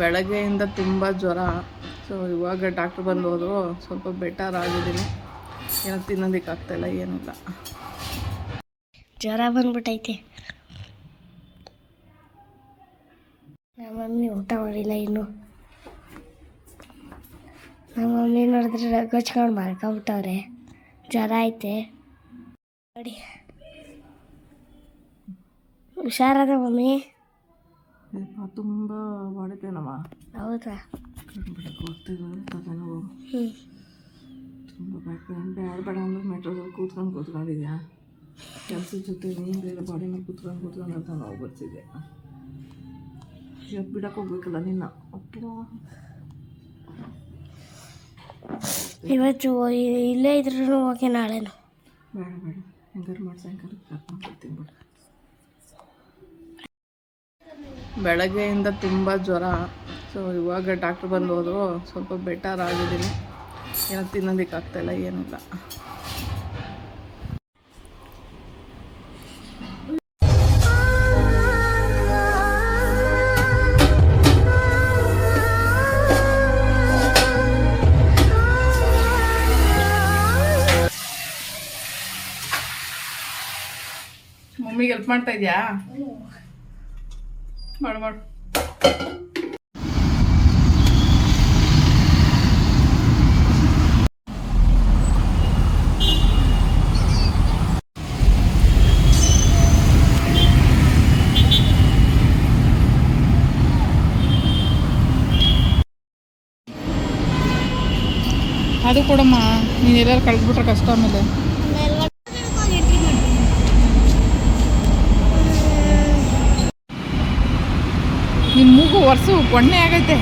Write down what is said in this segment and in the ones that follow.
ಬೆಳಗ್ಗೆಯಿಂದ ತುಂಬ ಜ್ವರ. ಸೊ ಇವಾಗ ಡಾಕ್ಟ್ರ್ ಬಂದು ಹೋದರು. ಸ್ವಲ್ಪ ಬೆಟರ್ ಆಗಿದ್ದೀನಿ. ಏನೋ ತಿನ್ನೋದಕ್ಕಾಗ್ತಾಯಿಲ್ಲ, ಏನಿಲ್ಲ. ಜ್ವರ ಬಂದ್ಬಿಟ್ಟೈತೆ. ನಮ್ಮ ಮಮ್ಮಿ ಊಟ ಮಾಡಿಲ್ಲ ಇನ್ನು. ನಮ್ಮ ಮಮ್ಮಿ ನೋಡಿದ್ರೆ ರಗ್ಗಚ್ಕೊಂಡು ಮಲ್ಕೊಂಬಿಟ್ಟವ್ರೆ. ಜ್ವರ ಐತೆ ನೋಡಿ. ಹುಷಾರದ ಮಮ್ಮಿ? ತುಂಬ ಮಾಡಿದ್ದೇನಮ್ಮ. ಹೌದಾ? ತುಂಬ ಬೇಡ ಅಂದ್ರೆ ಮೆಟ್ರೋದಲ್ಲಿ ಕೂತ್ಕೊಂಡಿದ್ಯಾ? ಕೆಲಸದ ಜೊತೆ ನೀನು ಬೇರೆ ಬಾಡಿ ಮೇಲೆ ಕೂತ್ಕೊಂಡು ಅಂತ ನಾವು ಬರ್ತಿದ್ದೆ. ಇವತ್ತು ಬಿಡಕ್ಕೆ ಹೋಗ್ಬೇಕಲ್ಲ ನಿನ್ನ. ಇವತ್ತು ಇಲ್ಲೇ ಇದ್ರೂ ಓಕೆ, ನಾಳೆನು ಬೇಡ ಹೆಂಗಾರು ಮಾಡಿ ಸಾಯಂಕಾಲಕ್ಕೆ ಕರ್ಕೊಂಡು ಬರ್ತೀನಿ ಬಿಡು. ಬೆಳಗ್ಗೆಯಿಂದ ತುಂಬ ಜ್ವರ. ಸೊ ಇವಾಗ ಡಾಕ್ಟ್ರ್ ಬಂದು ಹೋದರು. ಸ್ವಲ್ಪ ಬೆಟರ್ ಆಗಿದ್ದೀನಿ. ಏನೋ ತಿನ್ನೋದಕ್ಕಾಗ್ತಾಯಿಲ್ಲ, ಏನಿಲ್ಲ. ಮಮ್ಮಿಗೆ ಹೆಲ್ಪ್ ಮಾಡ್ತಾ ಇದೆಯಾ? ಮಾಡು. ಅದು ಕೊಡಮ್ಮ, ನೀನು ಎಲ್ಲರೂ ಕಳೆದ್ಬಿಟ್ರೆ ಕಷ್ಟ. ಆಮೇಲೆ ನಿಮ್ಮ ಮೂಗು ವರ್ಷ ಬೊಣ್ಣೆ ಆಗೈತೆ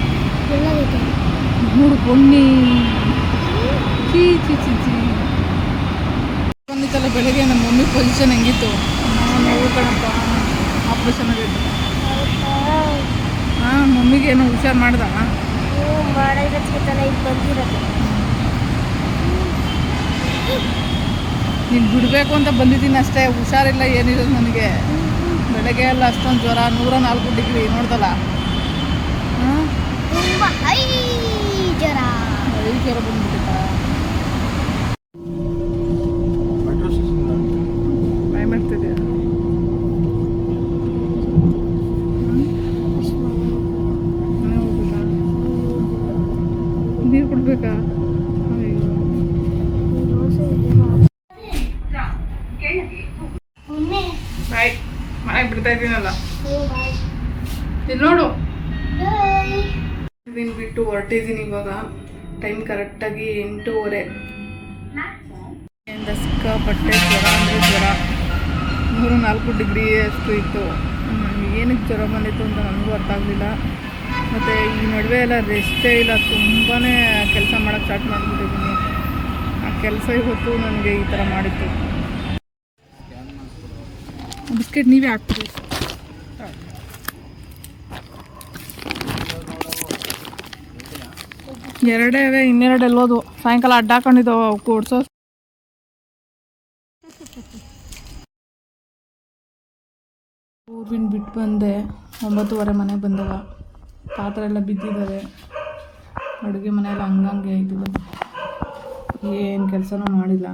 ನೋಡು. ಬೊಣ್ಣಿ ಚೀ ಬಂದಿತ್ತಲ್ಲ ಬೆಳಗ್ಗೆ. ನಮ್ಮ ಮಮ್ಮಿ ಪೊಸಿಷನ್ ಹೆಂಗಿತ್ತು? ನೋವು ಕಣಪ್ಪ, ಆಪ್ರೇಷನ್ ಆಗೈತೆ. ಹಾಂ, ಮಮ್ಮಿಗೆ ಏನೋ ಹುಷಾರು ಮಾಡ್ದ? ನೀನು ಬಿಡಬೇಕು ಅಂತ ಬಂದಿದ್ದೀನಿ ಅಷ್ಟೇ. ಹುಷಾರಿಲ್ಲ, ಏನಿರೋದು ನನಗೆ. ಬೆಳಗ್ಗೆ ಎಲ್ಲ ಅಷ್ಟೊಂದು ಜ್ವರ, 104 ಡಿಗ್ರಿ ನೋಡ್ದಲ್ಲ. ಹಾಂ, ಹೈ ಜ್ವರ ಬಂದ್ಬಿಟ್ಟಿತ್ತ. ಭಯ ಮಾಡ್ತಿದ್ಯಾ? ನೀರು ಕೊಡ್ಬೇಕಾ? ಬಾಯ್, ಮನೆಗೆ ಬಿಡ್ತಾ ಇದ್ದೀನಲ್ಲ. ಇಲ್ಲಿ ನೋಡು, ಇದನ್ನು ಬಿಟ್ಟು ಹೊರಟಿದ್ದೀನಿ ಇವಾಗ. ಟೈಮ್ ಕರೆಕ್ಟಾಗಿ 8:30. ಸಿಕ್ಕಾಪಟ್ಟೆ ಜ್ವರ ಅಂದರೆ ಜ್ವರ. 104 ಡಿಗ್ರಿ ಅಷ್ಟು ಇತ್ತು. ಏನಕ್ಕೆ ಜ್ವರ ಬಂದಿತ್ತು ಅಂತ ನನಗೂ ಅರ್ಥ ಆಗಲಿಲ್ಲ. ಮತ್ತು ಈ ನಡುವೆ ಎಲ್ಲ ರೆಸ್ಟೇ ಇಲ್ಲ. ತುಂಬಾ ಕೆಲಸ ಮಾಡೋಕ್ಕೆ ಸ್ಟಾರ್ಟ್ ಮಾಡಿಬಿಟ್ಟಿದ್ದೀನಿ. ಆ ಕೆಲಸ ಇವತ್ತು ನನಗೆ ಈ ಥರ ಮಾಡಿತ್ತು. ಬಿಸ್ಕೆಟ್ ನೀವೇ ಹಾಕ್ತೀರಿ. ಎರಡೇ ಅವೆ, ಇನ್ನೆರಡು ಎಲ್ಲೋದು. ಸಾಯಂಕಾಲ ಅಡ್ಡ ಹಾಕೊಂಡಿದ್ದಾವೆ ಕೊಡ್ಸೋ. ಊರಿನ ಬಿಟ್ಟು ಬಂದೆ. 9:30 ಮನೆಗೆ ಬಂದಾಗ ಪಾತ್ರೆ ಎಲ್ಲ ಬಿದ್ದಿದ್ದಾವೆ. ಅಡುಗೆ ಮನೆಯೆಲ್ಲ ಹಂಗಂಗೆ ಆಯ್ತು. ಏನು ಕೆಲಸನೂ ಮಾಡಿಲ್ಲ.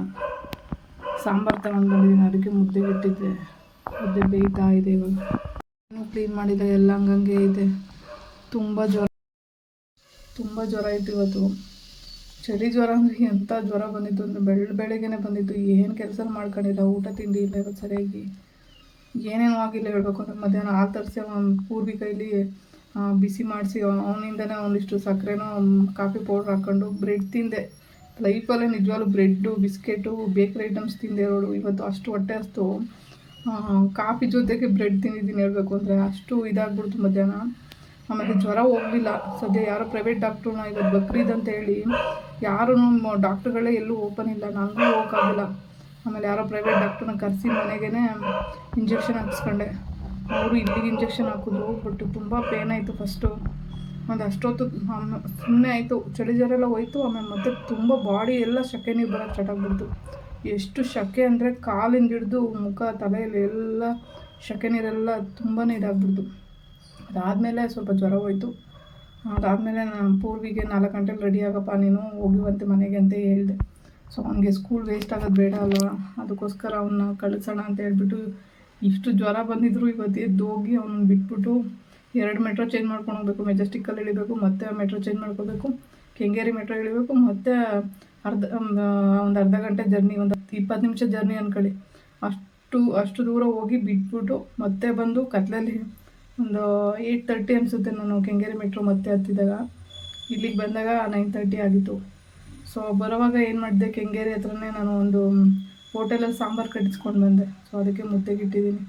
ಸಾಂಬಾರು ತಗೊಂಡು ಬಂದಿದ್ದೀನಿ. ಅಡುಗೆ ಮುದ್ದೆಗೆ ಇಟ್ಟಿದ್ದೆ, ಮುದ್ದೆ ಬೇಯ್ತಾ ಇದೆ. ಇವಾಗ ಏನೂ ಕ್ಲೀನ್ ಮಾಡಿಲ್ಲ, ಎಲ್ಲ ಹಂಗಂಗೆ ಇದೆ. ತುಂಬ ಜ್ವರ ಇತ್ತು ಇವತ್ತು. ಚಳಿ ಜ್ವರ ಅಂದರೆ ಎಂಥ ಜ್ವರ ಬಂದಿತ್ತು ಅಂದರೆ ಬೆಳಗ್ಗೆನೇ ಬಂದಿತ್ತು. ಏನು ಕೆಲಸ ಮಾಡ್ಕೊಂಡಿಲ್ಲ, ಊಟ ತಿಂಡಿ ಇಲ್ಲ ಇವತ್ತು ಸರಿಯಾಗಿ. ಏನೇನೂ ಆಗಿಲ್ಲ ಹೇಳ್ಬೇಕು ಅಂದರೆ. ಮಧ್ಯಾಹ್ನ ಹಾಲು ತರಿಸಿ ಪೂರ್ವಿ ಕೈಲಿ ಬಿಸಿ ಮಾಡಿಸಿ ಅವನಿಂದನೇ ಒಂದಿಷ್ಟು ಸಕ್ಕರೆನೋ ಕಾಫಿ ಪೌಡ್ರ್ ಹಾಕ್ಕೊಂಡು ಬ್ರೆಡ್ ತಿಂದೆ. ಲೈಫಲ್ಲೇ ನಿಜವಾಗ್ಲೂ ಬ್ರೆಡ್ಡು, ಬಿಸ್ಕೆಟು, ಬೇಕ್ರಿ ಐಟಮ್ಸ್ ತಿಂದೆ ನೋಡು ಇವತ್ತು. ಅಷ್ಟು ಹೊಟ್ಟೆ ಅಷ್ಟು ಕಾಫಿ ಜೊತೆಗೆ ಬ್ರೆಡ್ ತಿಂದಿದ್ದೀನಿ ಹೇಳ್ಬೇಕು ಅಂದರೆ. ಅಷ್ಟು ಇದಾಗ್ಬಿಡ್ತು ಮಧ್ಯಾಹ್ನ. ಆಮೇಲೆ ಜ್ವರ ಹೋಗಲಿಲ್ಲ. ಸದ್ಯ ಯಾರೋ ಪ್ರೈವೇಟ್ ಡಾಕ್ಟ್ರನ್ನ ಇವತ್ತು ಬಕ್ರೀದ್ ಅಂತ ಹೇಳಿ ಯಾರೂ ಡಾಕ್ಟ್ರುಗಳೇ ಎಲ್ಲೂ ಓಪನ್ ಇಲ್ಲ. ನನಗೂ ಹೋಗೋಕ್ಕಾಗಿಲ್ಲ. ಆಮೇಲೆ ಯಾರೋ ಪ್ರೈವೇಟ್ ಡಾಕ್ಟ್ರನ್ನ ಕರೆಸಿ ಮನೆಗೇ ಇಂಜೆಕ್ಷನ್ ಹಾಕ್ಸ್ಕೊಂಡೆ. ಅವರು ಇಲ್ಲಿಗೆ ಇಂಜೆಕ್ಷನ್ ಹಾಕಿದ್ರು. ಬಟ್ ತುಂಬ ಪೇನ್ ಆಯಿತು ಫಸ್ಟು. ಒಂದು ಅಷ್ಟೊತ್ತು ಸುಮ್ಮನೆ ಆಯಿತು. ಚಳಿ ಜ್ವರ ಎಲ್ಲ ಹೋಯ್ತು. ಆಮೇಲೆ ಮತ್ತೆ ತುಂಬ ಬಾಡಿ ಎಲ್ಲ ಸೆಕೆ ನೀರು ಬರೋಕ್ಕೆ ಸ್ಟಾರ್ಟ್ ಆಗಿಬಿಡ್ತು. ಎಷ್ಟು ಸೆಕೆ ಅಂದರೆ ಕಾಲಿಂದ ಹಿಡಿದು ಮುಖ, ತಲೆಯಲ್ಲಿ ಎಲ್ಲ ಸೆಕೆ ನೀರೆಲ್ಲ ತುಂಬಾ ಇದಾಗ್ಬಿಡ್ತು. ಅದಾದಮೇಲೆ ಸ್ವಲ್ಪ ಜ್ವರ ಹೋಯ್ತು. ಅದಾದಮೇಲೆ ನಾನು ಪೂರ್ವಿಗೆ 4 ಗಂಟೆಗೆ ರೆಡಿ ಆಗಪ್ಪ ನೀನು ಹೋಗುವಂತೆ ಮನೆಗೆ ಅಂತ ಹೇಳಿದೆ. ಸೊ ಅವನಿಗೆ ಸ್ಕೂಲ್ ವೇಸ್ಟ್ ಆಗೋದು ಬೇಡ ಅಲ್ವ, ಅದಕ್ಕೋಸ್ಕರ ಅವನ್ನ ಕಳಿಸೋಣ ಅಂತ ಹೇಳ್ಬಿಟ್ಟು ಇಷ್ಟು ಜ್ವರ ಬಂದಿದ್ರು ಇವತ್ತು ಎದ್ದು ಹೋಗಿ ಅವ್ನ ಬಿಟ್ಬಿಟ್ಟು 2 ಮೆಟ್ರೋ ಚೇಂಜ್ ಮಾಡ್ಕೊಂಡು ಹೋಗ್ಬೇಕು. ಮೆಜೆಸ್ಟಿಕ್ಕಲ್ಲಿ ಇಳಿಬೇಕು, ಮತ್ತೆ ಮೆಟ್ರೋ ಚೇಂಜ್ ಮಾಡ್ಕೋಬೇಕು, ಕೆಂಗೇರಿ ಮೆಟ್ರೋ ಇಳಿಬೇಕು, ಮತ್ತು ಒಂದು ಅರ್ಧ ಗಂಟೆ ಜರ್ನಿ, ಒಂದು 20 ನಿಮಿಷ ಜರ್ನಿ ಅಂದ್ಕೊಳ್ಳಿ. ಅಷ್ಟು ದೂರ ಹೋಗಿ ಬಿಟ್ಬಿಟ್ಟು ಮತ್ತೆ ಬಂದು ಕತ್ಲಲ್ಲಿ ಒಂದು 8:30 ಅನಿಸುತ್ತೆ ನಾನು ಕೆಂಗೇರಿ ಮೆಟ್ರೋ ಮತ್ತೆ ಹತ್ತಿದಾಗ. ಇಲ್ಲಿಗೆ ಬಂದಾಗ 9:30 ಆಗಿತ್ತು. ಸೊ ಬರೋವಾಗ ಏನು ಮಾಡಿದೆ, ಕೆಂಗೇರಿ ಹತ್ರನೇ ನಾನು ಒಂದು ಹೋಟೆಲಲ್ಲಿ ಸಾಂಬಾರು ಕಟ್ಟಿಸ್ಕೊಂಡು ಬಂದೆ. ಸೊ ಅದಕ್ಕೆ ಮುದ್ದೆಗೆ ಇಟ್ಟಿದ್ದೀನಿ.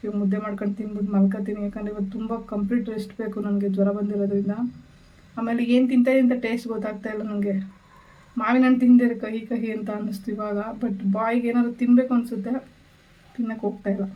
ಇವಾಗ ಮುದ್ದೆ ಮಾಡ್ಕೊಂಡು ತಿನ್ಬಿಟ್ಟು ಮಲ್ಕೊತೀನಿ. ಯಾಕಂದರೆ ಇವತ್ತು ತುಂಬ ಕಂಪ್ಲೀಟ್ ರೆಸ್ಟ್ ಬೇಕು ನನಗೆ, ಜ್ವರ ಬಂದಿರೋದ್ರಿಂದ. ಆಮೇಲೆ ಏನು ತಿಂತಾಯಿದೆ ಅಂತ ಟೇಸ್ಟ್ ಗೊತ್ತಾಗ್ತಾ ಇಲ್ಲ ನನಗೆ. ಮಾವಿನ ಹಣ್ಣು ತಿಂದೆ ಕಹಿ ಕಹಿ ಅಂತ ಅನ್ನಿಸ್ತು ಇವಾಗ. ಬಟ್ ಬಾಯಿಗೆ ಏನಾದ್ರು ತಿನ್ನಬೇಕು ಅನಿಸುತ್ತೆ, ತಿನ್ನಕ್ಕೆ ಹೋಗ್ತಾಯಿಲ್ಲ.